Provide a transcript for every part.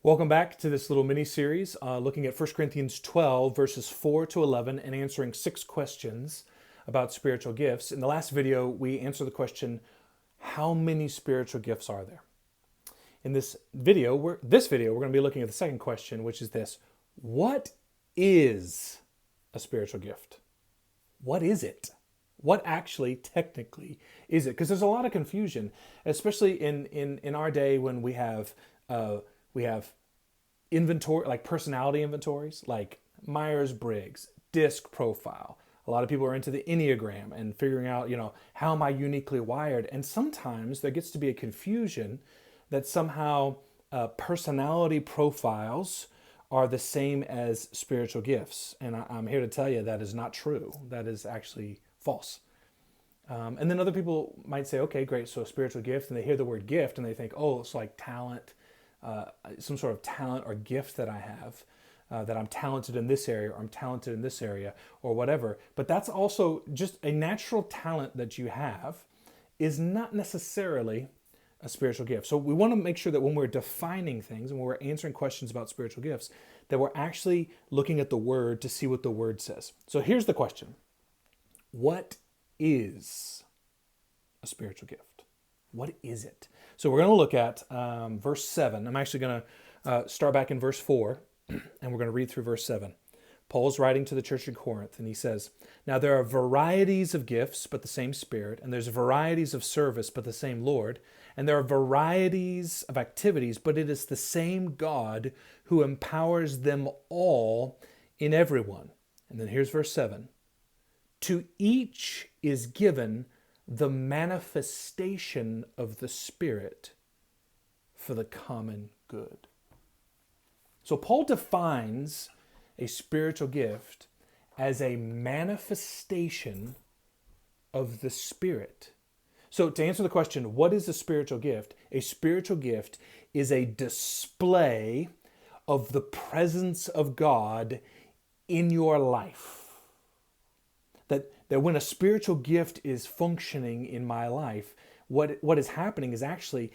Welcome back to this little mini series looking at 1 Corinthians 12, verses 4 to 11, and answering 6 questions about spiritual gifts. In the last video, we answered the question, how many spiritual gifts are there? In this video, we're going to be looking at the second question, which is this: what is a spiritual gift? What is it? What actually, technically, is it? Because there's a lot of confusion, especially in our day when we have inventory, like personality inventories, like Myers-Briggs, DISC profile. A lot of people are into the Enneagram and figuring out, how am I uniquely wired? And sometimes there gets to be a confusion that somehow personality profiles are the same as spiritual gifts. And I'm here to tell you that is not true. That is actually false. And then other people might say, okay, great, so a spiritual gift, and they hear the word gift and they think, oh, it's like talent, some sort of talent or gift that I have, that I'm talented in this area, or I'm talented in this area, or whatever. But that's also just a natural talent that you have is not necessarily a spiritual gift. So we want to make sure that when we're defining things and when we're answering questions about spiritual gifts, that we're actually looking at the word to see what the word says. So here's the question: what is a spiritual gift? What is it? So we're going to look at verse 7. I'm actually going to start back in verse 4, and we're going to read through verse 7. Paul's writing to the church in Corinth, and he says, "Now there are varieties of gifts, but the same Spirit, and there's varieties of service, but the same Lord, and there are varieties of activities, but it is the same God who empowers them all in everyone." And then here's verse 7. "To each is given the manifestation of the Spirit for the common good." So Paul defines a spiritual gift as a manifestation of the Spirit. So to answer the question, what is a spiritual gift? A spiritual gift is a display of the presence of God in your life. That when a spiritual gift is functioning in my life, what is happening is actually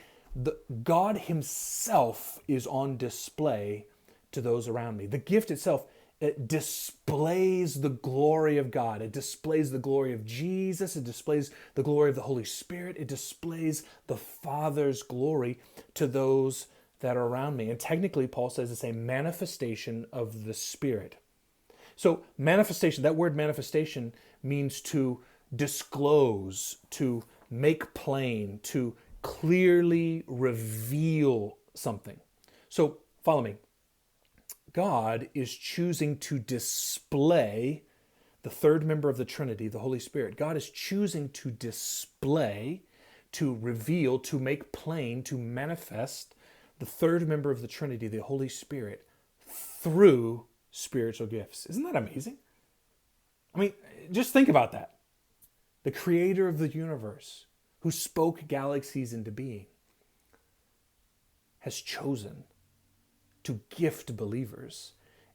God himself is on display to those around me. The gift itself, it displays the glory of God. It displays the glory of Jesus. It displays the glory of the Holy Spirit. It displays the Father's glory to those that are around me. And technically, Paul says it's a manifestation of the Spirit. So manifestation, that word manifestation means to disclose, to make plain, to clearly reveal something. So follow me. God is choosing to display the third member of the Trinity, the Holy Spirit. God is choosing to display, to reveal, to make plain, to manifest the third member of the Trinity, the Holy Spirit, through spiritual gifts. Isn't that amazing? I mean, just think about that. The creator of the universe, who spoke galaxies into being, has chosen to gift believers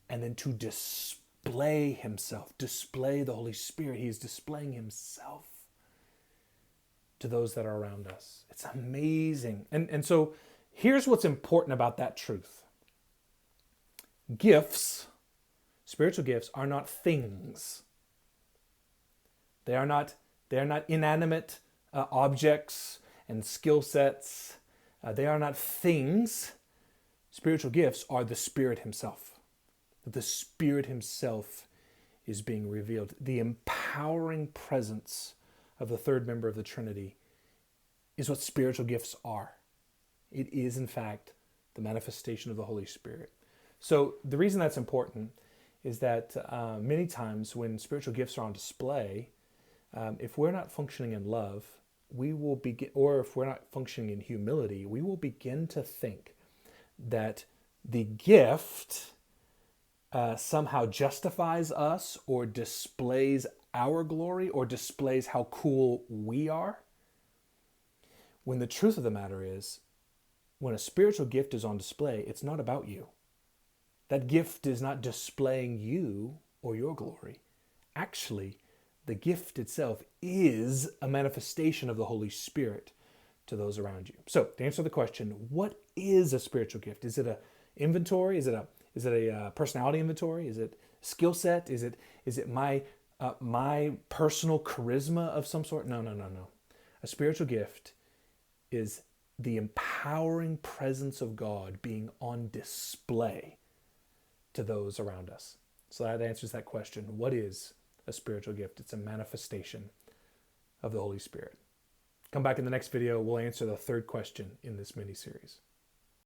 and then to display himself, display the Holy Spirit. He is displaying himself to those that are around us. It's amazing. And so here's what's important about that truth. Gifts, spiritual gifts, are not things. They are not inanimate objects and skill sets. They are not things. Spiritual gifts are the Spirit himself. The Spirit himself is being revealed. The empowering presence of the third member of the Trinity is what spiritual gifts are. It is, in fact, the manifestation of the Holy Spirit. So the reason that's important is that many times when spiritual gifts are on display, if we're not functioning in love, we will begin, or if we're not functioning in humility, we will begin to think that the gift somehow justifies us or displays our glory or displays how cool we are. When the truth of the matter is, when a spiritual gift is on display, it's not about you. That gift is not displaying you or your glory. Actually, the gift itself is a manifestation of the Holy Spirit to those around you. So to answer the question, what is a spiritual gift? Is it a inventory? Is it a personality inventory? Is it skill set? Is it my personal charisma of some sort? No. A spiritual gift is the empowering presence of God being on display to those around us. So that answers that question. What is a spiritual gift? It's a manifestation of the Holy Spirit. Come back in the next video. We'll answer the third question in this mini-series.